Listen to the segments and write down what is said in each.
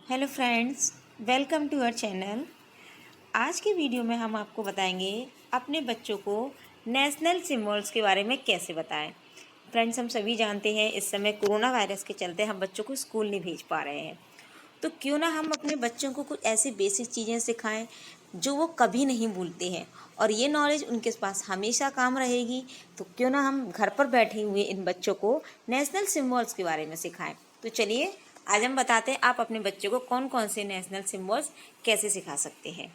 Hello friends, welcome to our channel. आज के video में हम आपको बताएंगे अपने बच्चों को नेशनल सिम्बल्स के बारे में कैसे बताएं। फ्रेंड्स, हम सभी जानते हैं इस समय कोरोना वायरस के चलते हम बच्चों को स्कूल नहीं भेज पा रहे हैं, तो क्यों ना हम अपने बच्चों को कुछ ऐसी बेसिक चीज़ें सिखाएं जो वो कभी नहीं भूलते हैं और ये नॉलेज उनके पास हमेशा काम रहेगी। तो क्यों ना हम घर पर बैठे हुए इन बच्चों को नेशनल सिम्बल्स के बारे में सिखाएं। तो चलिए आज हम बताते हैं आप अपने बच्चों को कौन कौन से नेशनल सिम्बल्स कैसे सिखा सकते हैं।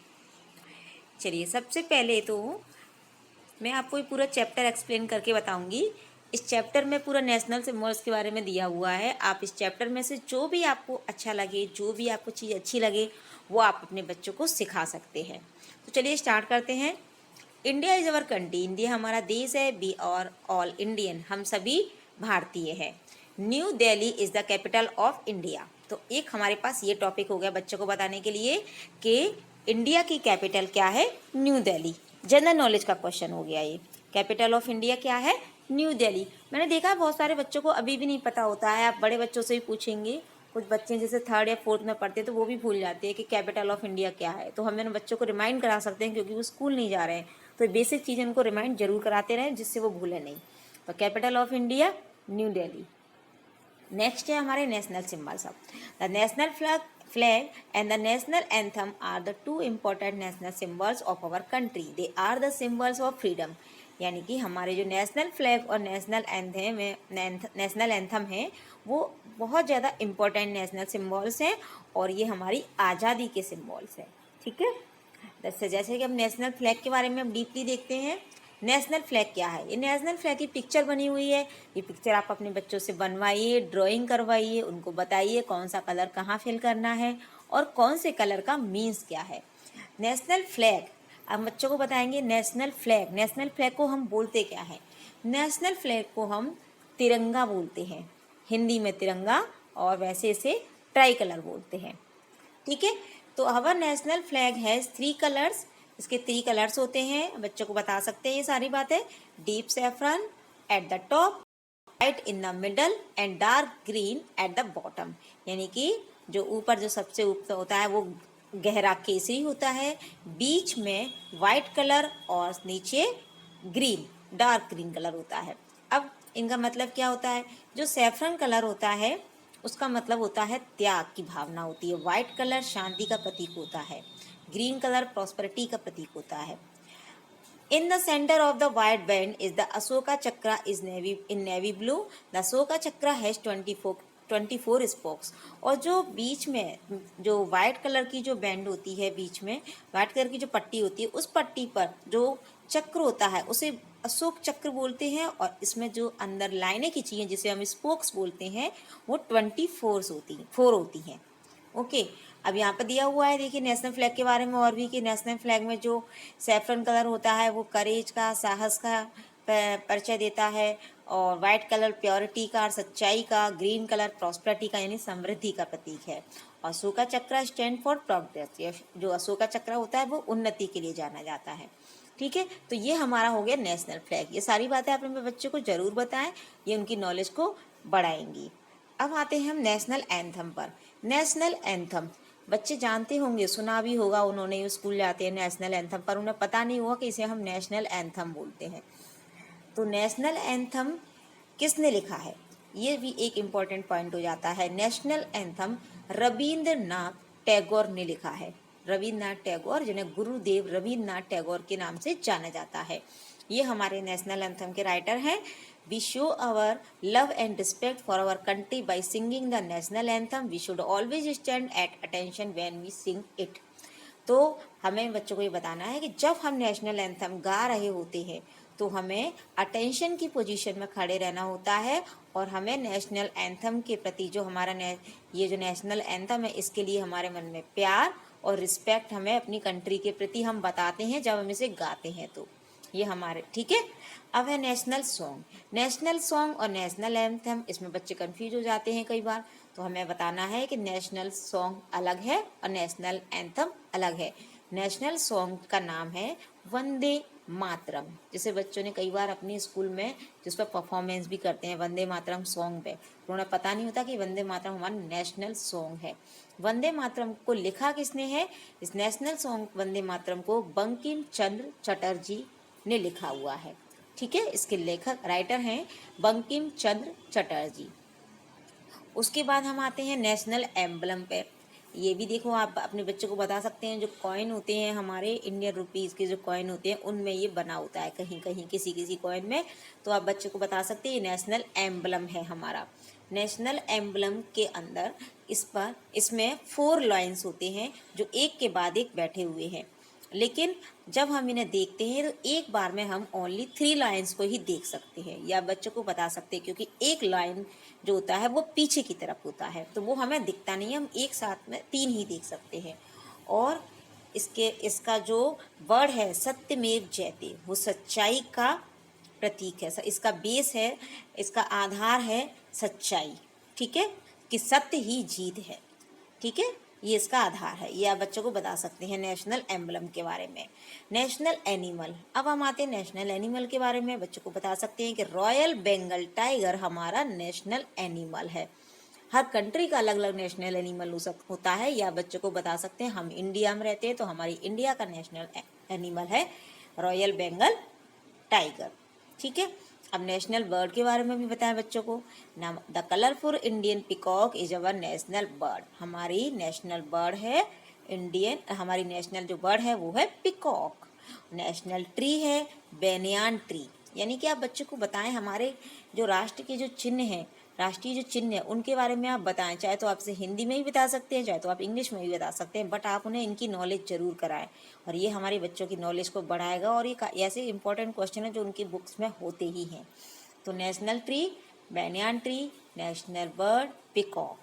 चलिए, सबसे पहले तो मैं आपको ये पूरा चैप्टर एक्सप्लेन करके बताऊंगी। इस चैप्टर में पूरा नेशनल सिम्बल्स के बारे में दिया हुआ है। आप इस चैप्टर में से जो भी आपको अच्छा लगे, जो भी आपको चीज़ अच्छी लगे, वो आप अपने बच्चों को सिखा सकते हैं। तो चलिए स्टार्ट करते हैं। India is our country, India हमारा देश है। बी और ऑल इंडियन, हम सभी भारतीय हैं। New Delhi is the capital of India. तो एक हमारे पास ये टॉपिक हो गया बच्चों को बताने के लिए कि इंडिया की कैपिटल क्या है, न्यू दिल्ली। जनरल नॉलेज का क्वेश्चन हो गया ये। कैपिटल ऑफ इंडिया क्या है, न्यू दिल्ली। मैंने देखा बहुत सारे बच्चों को अभी भी नहीं पता होता है। आप बड़े बच्चों से भी पूछेंगे, कुछ बच्चे जैसे थर्ड या फोर्थ में पढ़ते हैं तो वो भी भूल जाते हैं कि कैपिटल ऑफ इंडिया क्या है। तो हम इन बच्चों को रिमाइंड करा सकते हैं क्योंकि वो स्कूल नहीं जा रहे हैं, तो बेसिक चीज़ इनको रिमाइंड जरूर कराते रहें जिससे वो भूलें नहीं। तो capital of India New Delhi. Next है हमारे नेशनल सिम्बल्स। अब the national flag and the national anthem are the two important national symbols of our country. They are the symbols of freedom. यानी कि हमारे जो नेशनल फ्लैग और national anthem है वो बहुत ज़्यादा इम्पोर्टेंट नेशनल सिम्बल्स हैं और ये हमारी आज़ादी के सिम्बल्स हैं। ठीक है, जैसे कि हम नेशनल फ्लैग के बारे में हम डीपली देखते हैं। नेशनल फ्लैग क्या है? ये नेशनल फ्लैग की पिक्चर बनी हुई है। ये पिक्चर आप अपने बच्चों से बनवाइए, ड्राइंग करवाइए, उनको बताइए कौन सा कलर कहाँ फिल करना है और कौन से कलर का मीन्स क्या है। नेशनल फ्लैग अब बच्चों को बताएंगे। नेशनल फ्लैग, नेशनल फ्लैग को हम बोलते क्या है? नेशनल फ्लैग को हम तिरंगा बोलते हैं। हिंदी में तिरंगा और वैसे इसे ट्राई कलर बोलते हैं। ठीक है, तो our national flag has 3 colours. इसके 3 कलर्स होते हैं, बच्चों को बता सकते हैं ये सारी बातें। Deep saffron at the top, white in the middle and dark green at the bottom. यानी कि जो ऊपर जो सबसे ऊपर होता है वो गहरा केसरी होता है, बीच में वाइट कलर और नीचे ग्रीन, डार्क ग्रीन कलर होता है। अब इनका मतलब क्या होता है? जो सैफरन कलर होता है उसका मतलब होता है त्याग की भावना होती है। वाइट कलर शांति का प्रतीक होता है। ग्रीन कलर प्रॉस्पेरिटी का प्रतीक होता है। In the center of the white band is the Ashoka Chakra is navy blue. The Ashoka Chakra has 24 spokes. और जो बीच में जो वाइट कलर की जो बैंड होती है, बीच में वाइट कलर की जो पट्टी होती है, उस पट्टी पर जो चक्र होता है उसे अशोक चक्र बोलते हैं। और इसमें जो अंदर लाइनें खींची हैं जिसे हम स्पोक्स बोलते हैं वो 4 होती हैं। ओके, अब यहाँ पर दिया हुआ है, देखिए नेशनल फ्लैग के बारे में और भी कि नेशनल फ्लैग में जो सैफरन कलर होता है वो करेज का, साहस का परिचय देता है। और वाइट कलर प्योरिटी का और सच्चाई का, ग्रीन कलर प्रॉस्पेरिटी का यानी समृद्धि का प्रतीक है। अशोका चक्र स्टैंड फॉर प्रोग्रेस। जो अशोका चक्र होता है वो उन्नति के लिए जाना जाता है। ठीक है, तो ये हमारा हो गया नेशनल फ्लैग। ये सारी बातें आप अपने बच्चों को जरूर बताएं, ये उनकी नॉलेज को बढ़ाएंगी। अब आते हैं हम नेशनल एंथम पर। नेशनल एंथम बच्चे जानते होंगे, सुना भी होगा उन्होंने, स्कूल जाते हैं नेशनल एंथम, पर उन्हें पता नहीं हुआ कि इसे हम नेशनल एंथम बोलते हैं। तो नेशनल एंथम किसने लिखा है, ये भी एक इम्पॉर्टेंट पॉइंट हो जाता है। नेशनल एंथम रविंद्रनाथ टैगोर ने लिखा है। रविंद्रनाथ टैगोर, जिन्हें गुरुदेव रविंद्रनाथ टैगोर के नाम से जाना जाता है, ये हमारे नेशनल एंथम के राइटर हैं। We show our love and respect for our country by singing the national anthem. We should always stand at attention when we sing it. तो हमें बच्चों को ये बताना है कि जब हम नेशनल एंथम गा रहे होते हैं तो हमें अटेंशन की पोजीशन में खड़े रहना होता है और हमें नेशनल एंथम के प्रति जो हमारा ये जो नेशनल एंथम है इसके लिए हमारे मन में प्यार और रिस्पेक्ट हमें अपनी कंट्री के प्रति हम बताते हैं जब हम इसे गाते हैं। तो ये हमारे, ठीक है। अब है नेशनल सॉन्ग। नेशनल सॉन्ग और नेशनल एंथम, इसमें बच्चे कंफ्यूज हो जाते हैं कई बार। तो हमें बताना है कि नेशनल सॉन्ग अलग है और नेशनल एंथम अलग है। नेशनल सॉन्ग का नाम है वंदे मातरम। जैसे बच्चों ने कई बार अपने स्कूल में जिस पर परफॉर्मेंस भी करते हैं वंदे मातरम सॉन्ग पे, उन्हें पता नहीं होता कि वंदे मातरम हमारा नेशनल सॉन्ग है। वंदे मातरम को लिखा किसने है? इस नेशनल सॉन्ग वंदे मातरम को बंकिम चंद्र चटर्जी ने लिखा हुआ है। ठीक है, इसके लेखक राइटर हैं बंकिम चंद्र चटर्जी। उसके बाद हम आते हैं नेशनल एम्बलम पे। ये भी देखो, आप अपने बच्चों को बता सकते हैं, जो कॉइन होते हैं हमारे इंडियन रुपीज़ के जो कॉइन होते हैं उनमें ये बना होता है कहीं कहीं किसी किसी कॉइन में, तो आप बच्चों को बता सकते हैं ये नेशनल एम्बलम है हमारा। नेशनल एम्बलम के अंदर इसमें 4 लाइन्स होते हैं जो एक के बाद एक बैठे हुए हैं, लेकिन जब हम इन्हें देखते हैं तो एक बार में हम ओनली 3 लाइन्स को ही देख सकते हैं, या बच्चों को बता सकते हैं, क्योंकि एक लाइन जो होता है वो पीछे की तरफ होता है तो वो हमें दिखता नहीं है, हम एक साथ में 3 ही देख सकते हैं। और इसका जो वर्ड है सत्यमेव जयते, वो सच्चाई का प्रतीक है, इसका बेस है, इसका आधार है सच्चाई। ठीक है, कि सत्य ही जीत है। ठीक है, ये इसका आधार है, ये आप बच्चों को बता सकते हैं नेशनल एम्बलम के बारे में। नेशनल एनिमल, अब हम आते हैं नेशनल एनिमल के बारे में। बच्चों को बता सकते हैं कि रॉयल बंगाल टाइगर हमारा नेशनल एनिमल है। हर कंट्री का अलग अलग नेशनल एनिमल होता है, या बच्चों को बता सकते हैं हम इंडिया में रहते हैं तो हमारी इंडिया का नेशनल एनिमल है रॉयल बंगाल टाइगर। ठीक है, अब नेशनल बर्ड के बारे में भी बताएं बच्चों को। The colourful Indian peacock is our national bird, हमारी नेशनल बर्ड है इंडियन, हमारी नेशनल जो बर्ड है वो है पिकॉक। नेशनल ट्री है बेनियान ट्री, यानी कि आप बच्चों को बताएं हमारे जो राष्ट्र के जो चिन्ह हैं, राष्ट्रीय जो चिन्ह है उनके बारे में आप बताएं, चाहे तो आपसे हिंदी में भी बता सकते हैं, चाहे तो आप इंग्लिश में भी बता सकते हैं, बट आप उन्हें इनकी नॉलेज जरूर कराएं, और ये हमारे बच्चों की नॉलेज को बढ़ाएगा, और ये ऐसे इंपॉर्टेंट क्वेश्चन है जो उनकी बुक्स में होते ही हैं। तो national tree banyan tree, national bird peacock,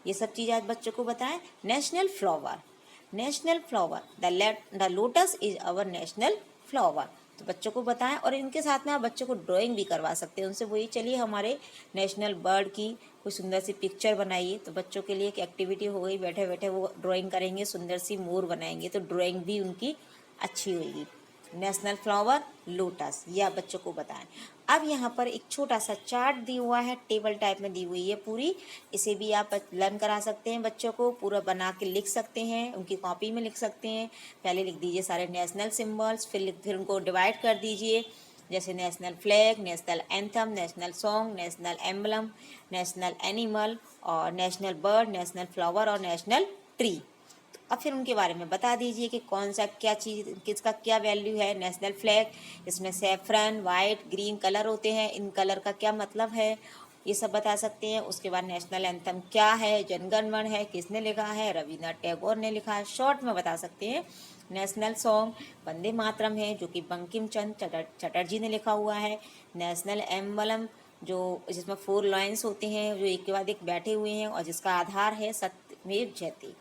ये सब चीज़ आज बच्चों को बताएं। National flower, national flower the lotus is our national flower, तो बच्चों को बताएं, और इनके साथ में आप बच्चों को ड्राइंग भी करवा सकते हैं उनसे, वही चलिए हमारे नेशनल बर्ड की कोई सुंदर सी पिक्चर बनाइए, तो बच्चों के लिए एक एक्टिविटी हो गई, बैठे बैठे वो ड्राइंग करेंगे, सुंदर सी मोर बनाएंगे, तो ड्राइंग भी उनकी अच्छी होगी। नेशनल फ्लावर लोटस, ये आप बच्चों को बताएं। अब यहाँ पर एक छोटा सा चार्ट दिया हुआ है, टेबल टाइप में दी हुई है पूरी, इसे भी आप लर्न करा सकते हैं बच्चों को, पूरा बना के लिख सकते हैं, उनकी कॉपी में लिख सकते हैं। पहले लिख दीजिए सारे नेशनल सिम्बल्स, फिर उनको डिवाइड कर दीजिए, जैसे national flag, national anthem, national song, national emblem, national animal, और नेशनल बर्ड, नेशनल फ्लावर और नेशनल ट्री। अब फिर उनके बारे में बता दीजिए कि कौन सा क्या चीज़ किसका क्या वैल्यू है। नेशनल फ्लैग, इसमें सैफरन वाइट ग्रीन कलर होते हैं, इन कलर का क्या मतलब है, ये सब बता सकते हैं। उसके बाद नेशनल एंथम क्या है, जनगण मन है किसने लिखा है, रविन्द्रनाथ टैगोर ने लिखा है, शॉर्ट में बता सकते हैं। नेशनल सॉन्ग वंदे मातरम है जो कि बंकिम चंद्र चटर्जी ने लिखा हुआ है। नेशनल एम्बलम जो जिसमें 4 लाइन्स होते हैं जो एक के बाद एक बैठे हुए हैं और जिसका आधार है सत्यमेव जयते।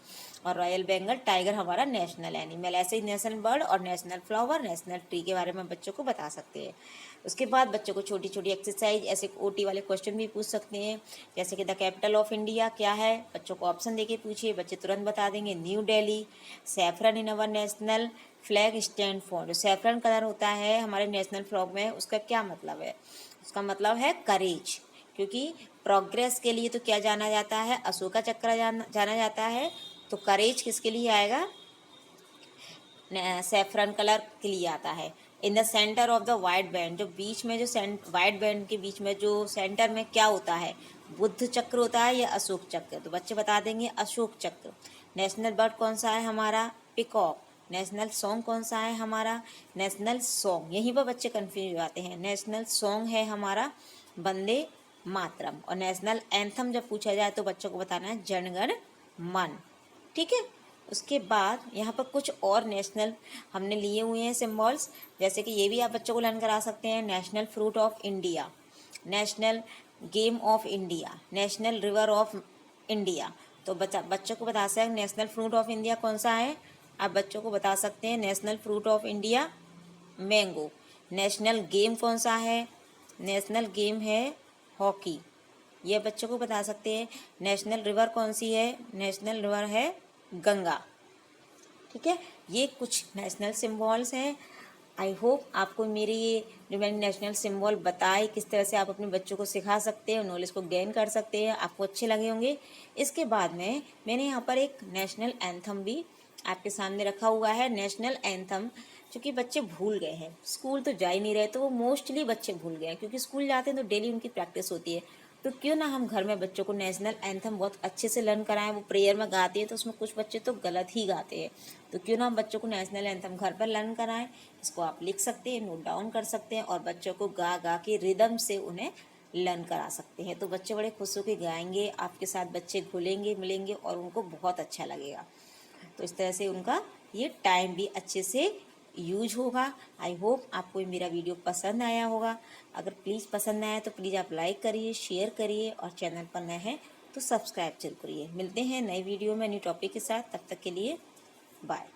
और रॉयल बंगाल टाइगर हमारा नेशनल एनिमल। ऐसे ही नेशनल बर्ड और नेशनल फ्लावर, नेशनल ट्री के बारे में बच्चों को बता सकते हैं। उसके बाद बच्चों को छोटी छोटी एक्सरसाइज, ऐसे ओटी वाले क्वेश्चन भी पूछ सकते हैं, जैसे कि द कैपिटल ऑफ इंडिया क्या है, बच्चों को ऑप्शन देके पूछिए, बच्चे तुरंत बता देंगे new Delhi. Saffron in our national flag stand for, जो सैफरन कलर होता है हमारे नेशनल फ्लैग में, उसका क्या मतलब है, उसका मतलब है करेज, क्योंकि प्रोग्रेस के लिए तो क्या जाना जाता है, अशोका चक्र जाना जाता है, तो करेज किसके लिए आएगा, सैफरन कलर के लिए आता है। In the centre of the white band, जो बीच में जो वाइट बैंड के बीच में जो सेंटर में क्या होता है, बुद्ध चक्र होता है या अशोक चक्र, तो बच्चे बता देंगे अशोक चक्र। नेशनल बर्ड कौन सा है हमारा, पिकॉक। नेशनल सॉन्ग कौन सा है हमारा, नेशनल सॉन्ग, यहीं पर बच्चे कंफ्यूज हो जाते हैं, नेशनल सॉन्ग है हमारा वंदे मातरम। और नेशनल एंथम जब पूछा जाए तो बच्चों को बताना है जनगण मन। ठीक है, उसके बाद यहाँ पर कुछ और नेशनल हमने लिए हुए हैं सिम्बॉल्स, जैसे कि ये भी आप बच्चों को लर्न करा सकते हैं। National fruit of India, national game of India, national river of India. तो बच्चों को बता सकते हैं नेशनल फ्रूट ऑफ इंडिया कौन सा है, आप बच्चों को बता सकते हैं national fruit of India mango. National game कौन सा है, नेशनल गेम है हॉकी, ये बच्चों को बता सकते हैं। नेशनल रिवर कौन सी है, नेशनल रिवर है गंगा। ठीक है, ये कुछ नेशनल सिम्बॉल्स हैं। आई होप आपको मेरे ये जो मैंने नेशनल सिंबल बताए किस तरह से आप अपने बच्चों को सिखा सकते हैं, नॉलेज को गेन कर सकते हैं, आपको अच्छे लगे होंगे। इसके बाद में मैंने यहाँ पर एक नेशनल एंथम भी आपके सामने रखा हुआ है। नेशनल एंथम क्योंकि बच्चे भूल गए हैं, स्कूल तो जा ही नहीं रहे, तो वो मोस्टली बच्चे भूल गए हैं क्योंकि स्कूल जाते हैं तो डेली उनकी प्रैक्टिस होती है। तो क्यों ना हम घर में बच्चों को नेशनल एंथम बहुत अच्छे से लर्न कराएं। वो प्रेयर में गाते हैं तो उसमें कुछ बच्चे तो गलत ही गाते हैं, तो क्यों ना हम बच्चों को नेशनल एंथम घर पर लर्न कराएं। इसको आप लिख सकते हैं, नोट डाउन कर सकते हैं और बच्चों को गा गा के रिदम से उन्हें लर्न करा सकते हैं। तो बच्चे बड़े खुश होकर गाएंगे, आपके साथ बच्चे घुलेंगे मिलेंगे और उनको बहुत अच्छा लगेगा। तो इस तरह से उनका ये टाइम भी अच्छे से यूज होगा। आई होप आपको मेरा वीडियो पसंद आया होगा। अगर प्लीज़ पसंद आया तो प्लीज़ आप लाइक करिए, शेयर करिए और चैनल पर नए हैं तो सब्सक्राइब जरूर करिए। मिलते हैं नए वीडियो में न्यू टॉपिक के साथ, तब तक के लिए बाय।